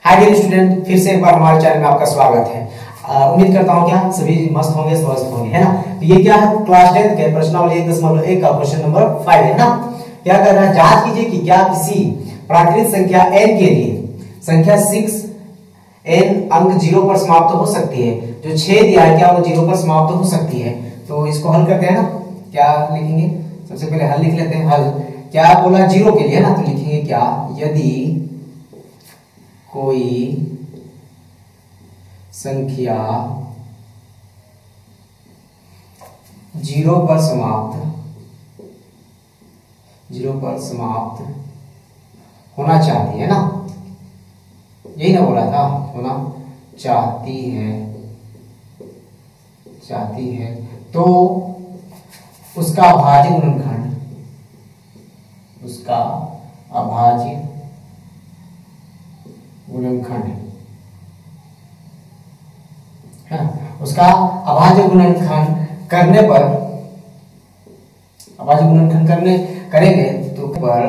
Hi dear student, फिर से एक बार हमारे चैनल में आपका स्वागत है। उम्मीद करता हूँ क्या सभी मस्त होंगे, स्वस्थ होंगे, है ना। तो ये क्या है, क्लास 10 के प्रश्नावली 1.1 का क्वेश्चन नंबर 5 है ना। क्या कर रहा है, जांच कीजिए कि क्या किसी प्राकृत संख्या n के लिए संख्या 6 n अंक 0 पर समाप्त हो सकती है। जो 6 दिया है क्या वो 0 पर समाप्त हो सकती है। तो इसको हल करते हैं ना। क्या लिखेंगे, सबसे पहले हल लिख लेते हैं। हल क्या बोला, 0 के लिए ना, तो लिखेंगे क्या, यदि कोई संख्या 0 पर समाप्त होना चाहती है ना, यही ना बोला था, होना चाहती है तो उसका अभाज्य गुणनखंड है, उसका अभाज्य गुणनखंड करेंगे तो पर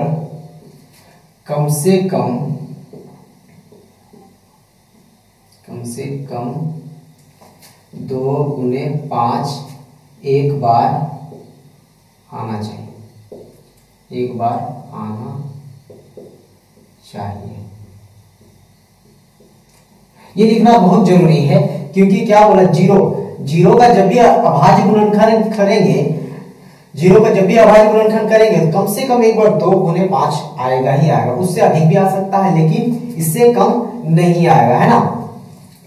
कम से कम 2 गुने 5 एक बार आना चाहिए। ये लिखना बहुत जरूरी है, क्योंकि क्या बोला, 0 का जब भी अभाज्य गुणनखंड करेंगे तो कम से कम एक बार 2 गुने 5 आएगा ही आएगा। उससे अधिक भी आ सकता है लेकिन इससे कम नहीं आएगा, है ना।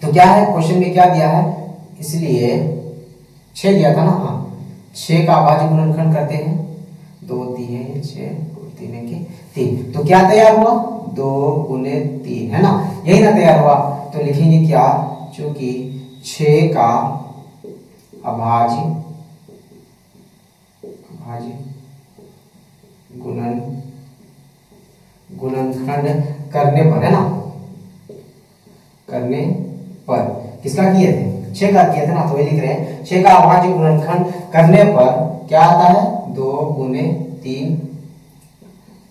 तो क्या है, क्वेश्चन में क्या दिया है, इसलिए 6 दिया था ना। हाँ, 6 का अभाज्य गुणनखंड करते हैं, 2 3 6 3 के 3, तो क्या तैयार हुआ, 2 गुने 3, है ना, यही ना तैयार हुआ। तो लिखेंगे क्या, चूंकि 6 का अभाज्य गुणनखंड करने पर, है ना, करने पर किसका किए थे, 6 का किए थे ना, तो ये लिख रहे हैं 6 का अभाज्य गुणनखंड करने पर क्या आता है, 2 गुने 3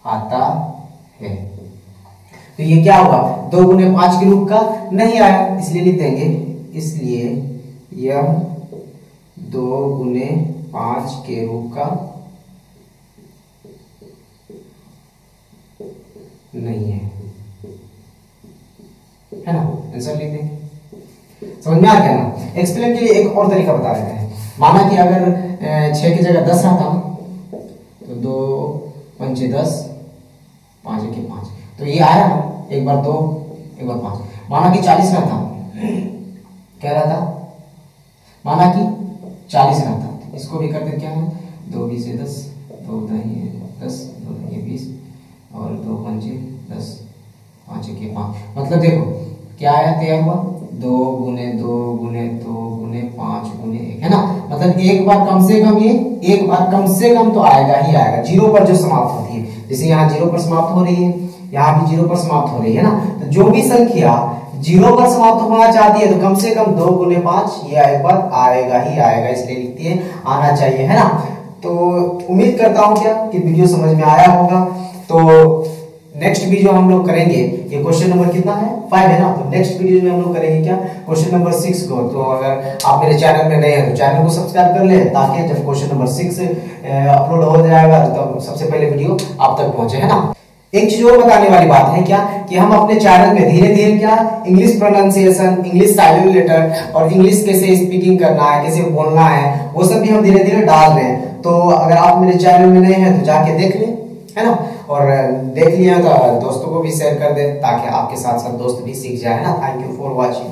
आता है। तो ये क्या हुआ, 2 गुने 5 के रूप का नहीं आया, इसलिए लिख देंगे, इसलिए यह 2 गुने 5 के रूप का नहीं है ना। आंसर लिख देंगे, समझ में आ गया ना। एक्सप्लेन के लिए एक और तरीका बता देते हैं। माना कि अगर 6 की जगह 10 रहता तो 2 पंचे 10, 5 के 5, तो ये आया ना, एक बार 2 एक बार 5। माना कि 40 रहता, क्या रहता, माना कि 40 रहता, इसको भी करते क्या है, 2 20 से 10, 2 दही 10, 2 दही 20 और 2 पंचे 10, 5 के 5, मतलब देखो क्या आया, तैयार हुआ 2 गुने 2 गुने 2 गुने 5 गुने 1, है ना। मतलब एक बार कम से कम तो आएगा ही आएगा, 0 पर जो समाप्त होती है। जैसे यहाँ 0 पर समाप्त हो रही है, यहाँ भी 0 पर समाप्त हो रही है ना। तो जो भी संख्या 0 पर समाप्त होना चाहती है तो कम से कम 2 गुने 5 ये एक बार आएगा ही आएगा, इसलिए लिखती है आना चाहिए, है ना। तो उम्मीद करता हूँ क्या कि वीडियो समझ में आया होगा। तो नेक्स्ट वीडियो हम लोग करेंगे, ये क्वेश्चन नंबर कितना है, 5 है ना। तो नेक्स्ट वीडियो में हम लोग करेंगे क्या, क्वेश्चन नंबर 6 को। तो अगर आप मेरे चैनल में नए हैं तो चैनल को सब्सक्राइब कर ले, ताकि जब क्वेश्चन नंबर 6 अपलोड हो जाएगा तो सबसे पहले वीडियो आप तक पहुंचे, है ना। एक चीज और बताने वाली बात है क्या, कि हम अपने चैनल में धीरे धीरे क्या, English pronunciation, English silent letter और इंग्लिश कैसे स्पीकिंग करना है, कैसे बोलना है, वो सब भी हम धीरे धीरे डाल रहे हैं। तो अगर आप मेरे चैनल में नए हैं तो जाके देख लें, है ना। और देख लिया तो दोस्तों को भी शेयर कर दे, ताकि आपके साथ साथ दोस्त भी सीख जाए, है ना। Thank you for watching.